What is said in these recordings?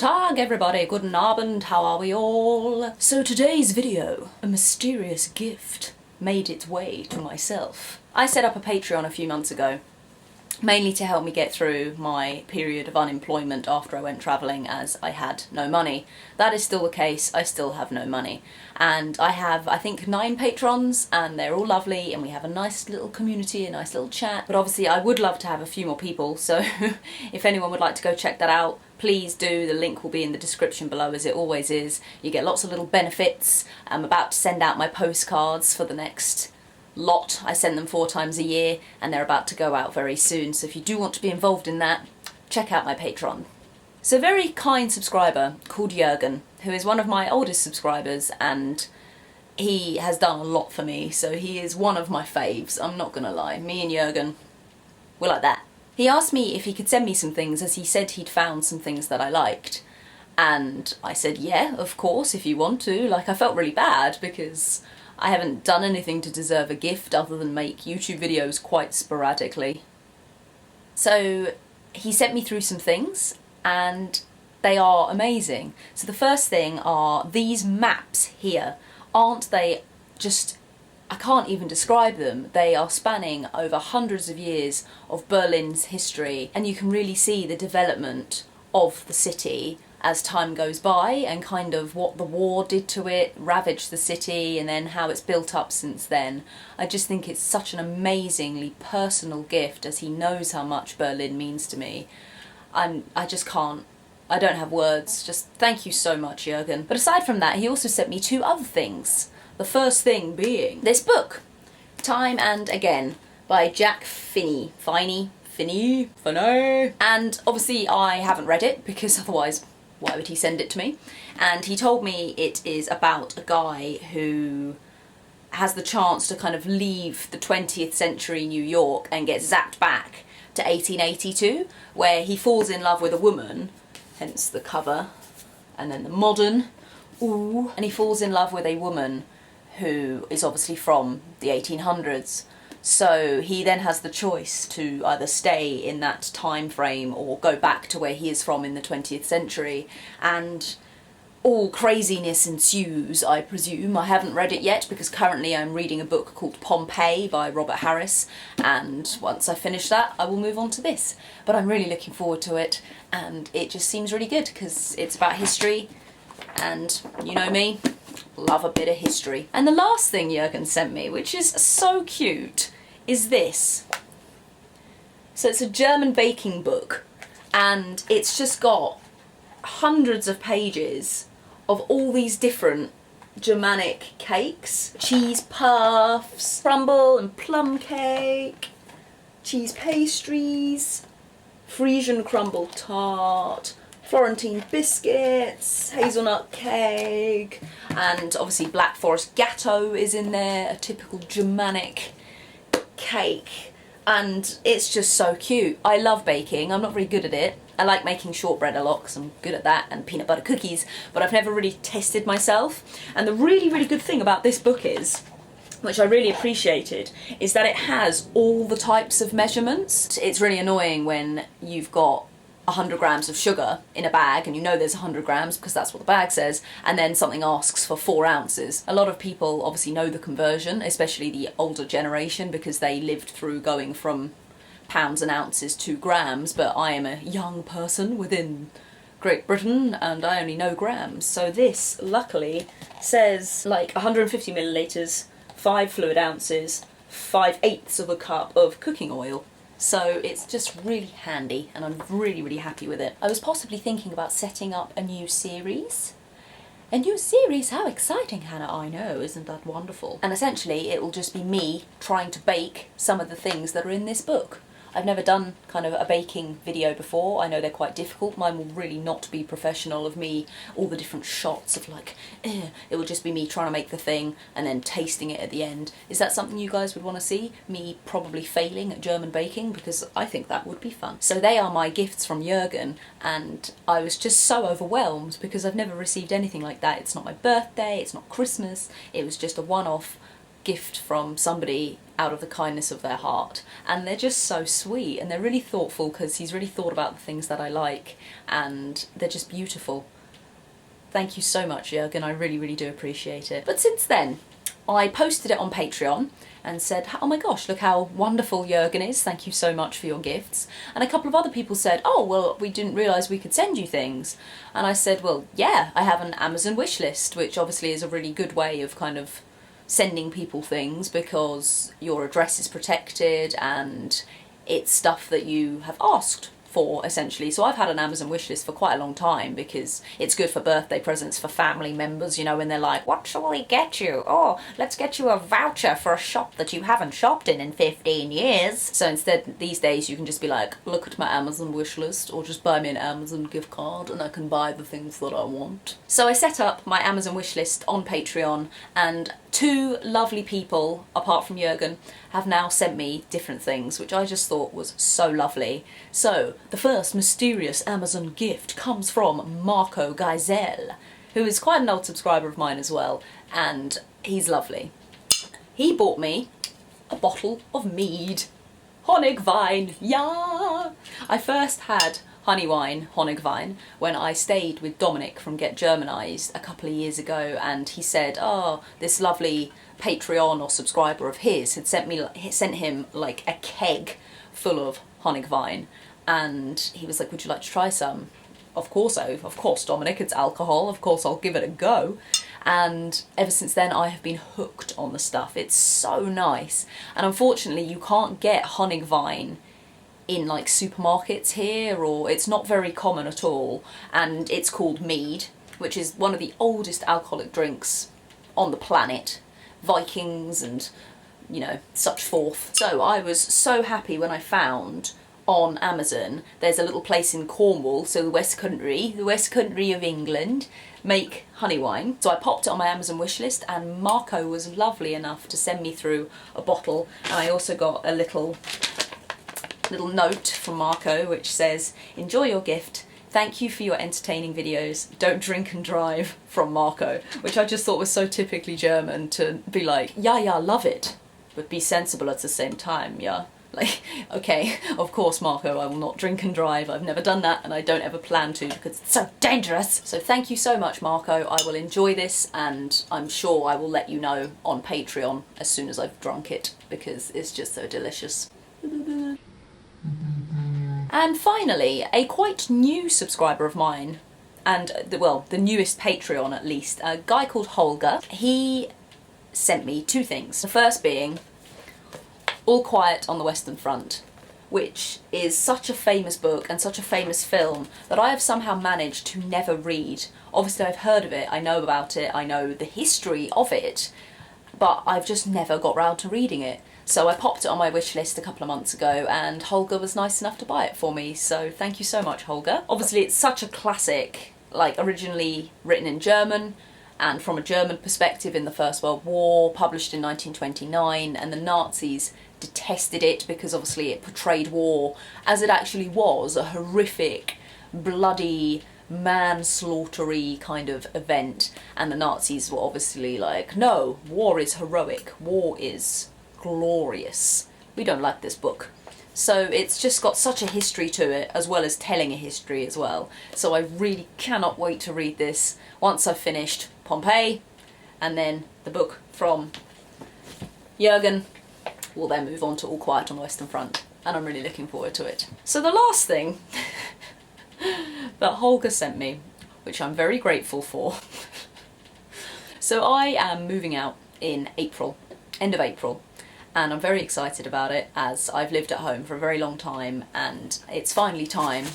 Tag everybody, guten Abend, how are we all? So today's video, a mysterious gift made its way to myself. I set up a Patreon a few months ago, mainly to help me get through my period of unemployment after I went travelling, as I had no money. That is still the case, I still have no money. And I have, I think, 9 patrons, and they're all lovely, and we have a nice little community, a nice little chat. But obviously I would love to have a few more people, so if anyone would like to go check that out, please do. The link will be in the description below, as it always is. You get lots of little benefits. I'm about to send out my postcards for the next lot. I send them 4 times a year, and they're about to go out very soon, so if you do want to be involved in that, check out my Patreon. So a very kind subscriber called Jürgen, who is one of my oldest subscribers, and he has done a lot for me, so he is one of my faves, I'm not gonna lie. Me and Jürgen, we're like that. He asked me if he could send me some things, as he said he'd found some things that I liked. And I said, yeah, of course, if you want to. Like, I felt really bad because I haven't done anything to deserve a gift other than make YouTube videos quite sporadically. So he sent me through some things, and they are amazing. So the first thing are these maps here. Aren't they just, I can't even describe them. They are spanning over hundreds of years of Berlin's history, and you can really see the development of the city as time goes by, and kind of what the war did to it, ravaged the city, and then how it's built up since then. I just think it's such an amazingly personal gift, as he knows how much Berlin means to me. I just can't, I don't have words. Just thank you so much, Jürgen. But aside from that, he also sent me 2 other things. The first thing being this book, Time and Again, by Jack Finney. And obviously I haven't read it, because otherwise why would he send it to me? And he told me it is about a guy who has the chance to kind of leave the 20th century New York and get zapped back to 1882, where he falls in love with a woman, hence the cover, and then the modern, ooh, and he falls in love with a woman who is obviously from the 1800s. So he then has the choice to either stay in that time frame or go back to where he is from in the 20th century, and all craziness ensues, I presume. I haven't read it yet because currently I'm reading a book called Pompeii by Robert Harris, and once I finish that I will move on to this. But I'm really looking forward to it, and it just seems really good because it's about history, and you know me, love a bit of history. And the last thing Jürgen sent me, which is so cute, is this. So it's a German baking book, and it's just got hundreds of pages of all these different Germanic cakes. Cheese puffs, crumble and plum cake, cheese pastries, Frisian crumble tart, Florentine biscuits, hazelnut cake, and obviously Black Forest Gâteau is in there, a typical Germanic cake, and it's just so cute. I love baking. I'm not very good at it. I like making shortbread a lot because I'm good at that, and peanut butter cookies, but I've never really tested myself. And the really good thing about this book is, which I really appreciated, is that it has all the types of measurements. It's really annoying when you've got 100 grams of sugar in a bag, and you know there's 100 grams because that's what the bag says, and then something asks for 4 ounces. A lot of people obviously know the conversion, especially the older generation, because they lived through going from pounds and ounces to grams, but I am a young person within Great Britain and I only know grams. So this, luckily, says like 150 millilitres, 5 fluid ounces, 5/8 of a cup of cooking oil. So it's just really handy, and I'm really happy with it. I was possibly thinking about setting up a new series. A new series? How exciting, Hannah, I know, isn't that wonderful? And essentially it will just be me trying to bake some of the things that are in this book. I've never done kind of a baking video before. I know they're quite difficult. Mine will really not be professional, of me, all the different shots of like, it will just be me trying to make the thing and then tasting it at the end. Is that something you guys would want to see? Me probably failing at German baking? Because I think that would be fun. So they are my gifts from Jürgen, and I was just so overwhelmed because I've never received anything like that. It's not my birthday, it's not Christmas, it was just a one-off gift from somebody out of the kindness of their heart, and they're just so sweet and they're really thoughtful because he's really thought about the things that I like, and they're just beautiful. Thank you so much, Jürgen, I really, really do appreciate it. But since then, I posted it on Patreon and said, oh my gosh, look how wonderful Jürgen is, thank you so much for your gifts. And a couple of other people said, oh, well, we didn't realise we could send you things. And I said, well, yeah, I have an Amazon wish list, which obviously is a really good way of kind of sending people things because your address is protected and it's stuff that you have asked for, essentially. So I've had an Amazon wishlist for quite a long time because it's good for birthday presents for family members, you know, when they're like, what shall we get you? Oh, let's get you a voucher for a shop that you haven't shopped in 15 years. So instead, these days, you can just be like, look at my Amazon wishlist, or just buy me an Amazon gift card and I can buy the things that I want. So I set up my Amazon wishlist on Patreon, and 2 lovely people, apart from Jürgen, have now sent me different things, which I just thought was so lovely. So, the first mysterious Amazon gift comes from Marco Geisel, who is quite an old subscriber of mine as well, and he's lovely. He bought me a bottle of mead. Honigwein, yeah! I first had honey wine, Honigwein, when I stayed with Dominic from Get Germanised a couple of years ago, and he said, oh, this lovely Patreon or subscriber of his had sent him like a keg full of Honigwein, and he was like, would you like to try some? Of course, Dominic, it's alcohol, of course I'll give it a go. And ever since then I have been hooked on the stuff. It's so nice, and unfortunately you can't get Honigwein in like supermarkets here, or it's not very common at all, and it's called mead, which is one of the oldest alcoholic drinks on the planet. Vikings and, you know, such forth. So I was so happy when I found on Amazon there's a little place in Cornwall, so the West Country of England, make honey wine. So I popped it on my Amazon wishlist, and Marco was lovely enough to send me through a bottle, and I also got a little note from Marco which says, enjoy your gift, thank you for your entertaining videos, don't drink and drive, from Marco, which I just thought was so typically German to be like, yeah, love it, but be sensible at the same time, yeah. Like, okay, of course, Marco, I will not drink and drive, I've never done that and I don't ever plan to because it's so dangerous. So thank you so much, Marco, I will enjoy this, and I'm sure I will let you know on Patreon as soon as I've drunk it because it's just so delicious. And finally, a quite new subscriber of mine, and well, the newest Patreon at least, a guy called Holger. He sent me 2 things. The first being All Quiet on the Western Front, which is such a famous book and such a famous film that I have somehow managed to never read. Obviously I've heard of it, I know about it, I know the history of it, but I've just never got round to reading it. So I popped it on my wish list a couple of months ago, and Holger was nice enough to buy it for me, so thank you so much, Holger. Obviously it's such a classic, like originally written in German, and from a German perspective in the First World War, published in 1929, and the Nazis detested it because obviously it portrayed war as it actually was, a horrific, bloody, manslaughtery kind of event, and the Nazis were obviously like, no, war is heroic, war is glorious, we don't like this book. So it's just got such a history to it, as well as telling a history as well. So I really cannot wait to read this once I've finished Pompeii, and then the book from Jürgen will then move on to All Quiet on the Western Front, and I'm really looking forward to it. So the last thing that Holger sent me, which I'm very grateful for. So I am moving out in April, end of April, and I'm very excited about it as I've lived at home for a very long time, and it's finally time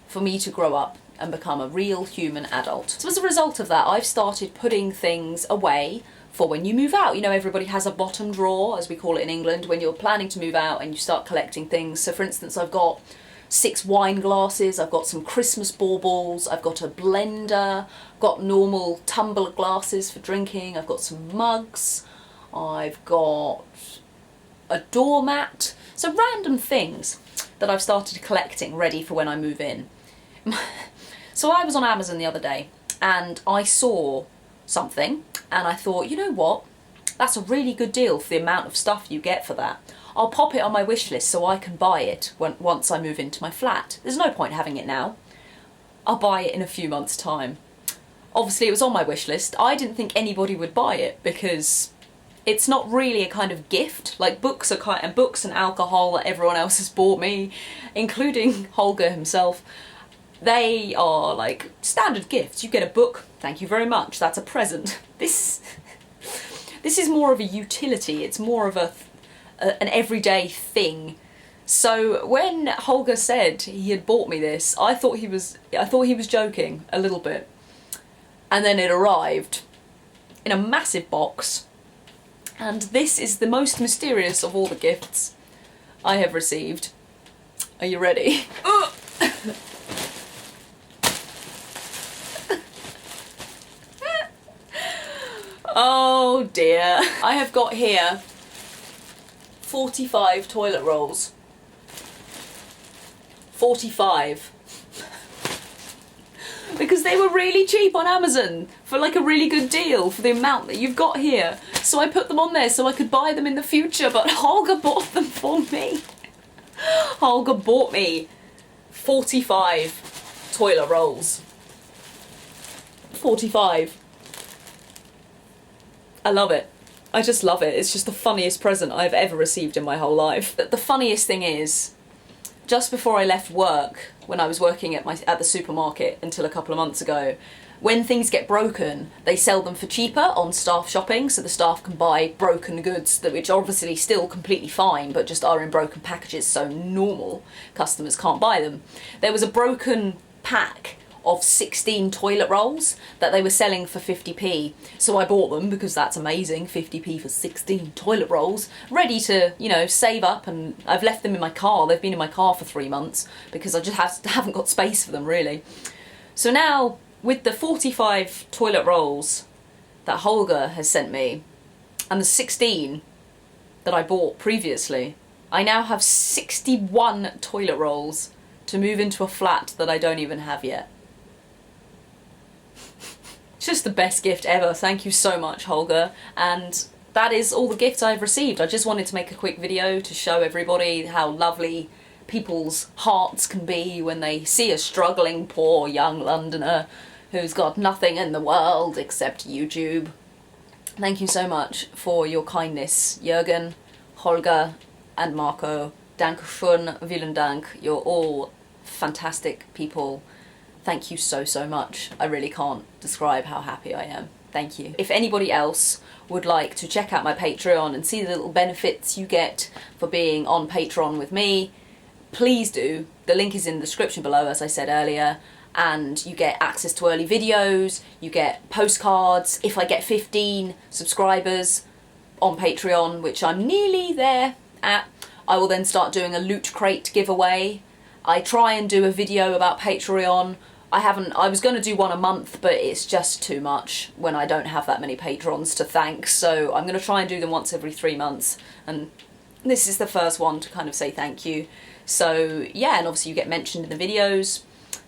for me to grow up and become a real human adult. So as a result of that, I've started putting things away for when you move out. You know, everybody has a bottom drawer, as we call it in England, when you're planning to move out and you start collecting things. So for instance, I've got 6 wine glasses, I've got some Christmas baubles, I've got a blender, got normal tumbler glasses for drinking, I've got some mugs, I've got a doormat, so random things that I've started collecting ready for when I move in. So I was on Amazon the other day and I saw something and I thought, you know what, That's a really good deal for the amount of stuff you get for that. I'll pop it on my wish list so I can buy it once I move into my flat. There's no point having it now. I'll buy it in a few months' time. Obviously it was on my wish list. I didn't think anybody would buy it because it's not really a kind of gift. Like books and alcohol that everyone else has bought me, including Holger himself. They are like standard gifts. You get a book, thank you very much, that's a present. This is more of a utility, it's more of an everyday thing. So when Holger said he had bought me this, I thought he was joking a little bit. And then it arrived in a massive box. And this is the most mysterious of all the gifts I have received. Are you ready? Oh dear. I have got here 45 toilet rolls. 45. Because they were really cheap on Amazon for like a really good deal for the amount that you've got here. So I put them on there so I could buy them in the future, but Holger bought them for me. Holger bought me 45 toilet rolls. 45. I love it. I just love it. It's just the funniest present I've ever received in my whole life. The funniest thing is, just before I left work, when I was working at the supermarket until a couple of months ago, when things get broken, they sell them for cheaper on staff shopping, so the staff can buy broken goods which are obviously still completely fine, but just are in broken packages, so normal customers can't buy them. There was a broken pack of 16 toilet rolls that they were selling for 50p. So I bought them because that's amazing, 50p for 16 toilet rolls, ready to, you know, save up, and I've left them in my car. They've been in my car for 3 months because I just haven't got space for them really. So now, with the 45 toilet rolls that Holger has sent me, and the 16 that I bought previously, I now have 61 toilet rolls to move into a flat that I don't even have yet. It's just the best gift ever. Thank you so much, Holger. And that is all the gifts I've received. I just wanted to make a quick video to show everybody how lovely people's hearts can be when they see a struggling poor young Londoner who's got nothing in the world except YouTube. Thank you so much for your kindness, Jürgen, Holger and Marco. Dankeschön, vielen Dank. You're all fantastic people. Thank you so, so much. I really can't describe how happy I am. Thank you. If anybody else would like to check out my Patreon and see the little benefits you get for being on Patreon with me, please do. The link is in the description below, as I said earlier, and you get access to early videos, you get postcards. If I get 15 subscribers on Patreon, which I'm nearly there at, I will then start doing a loot crate giveaway. I try and do a video about Patreon. I was going to do one a month, but it's just too much when I don't have that many patrons to thank, so I'm going to try and do them once every 3 months, and this is the first one to kind of say thank you. So yeah, and obviously you get mentioned in the videos.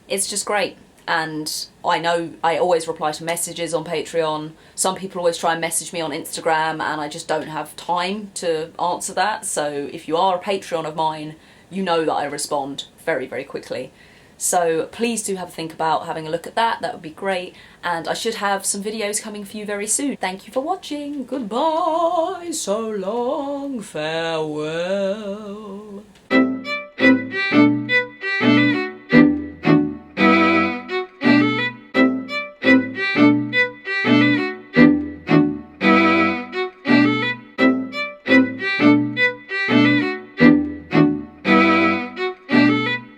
It's just great, and I know I always reply to messages on Patreon. Some people always try and message me on Instagram, and I just don't have time to answer that, so if you are a Patreon of mine, you know that I respond very, very quickly. So please do have a think about having a look at that. That would be great. And I should have some videos coming for you very soon. Thank you for watching. Goodbye. So long. Farewell.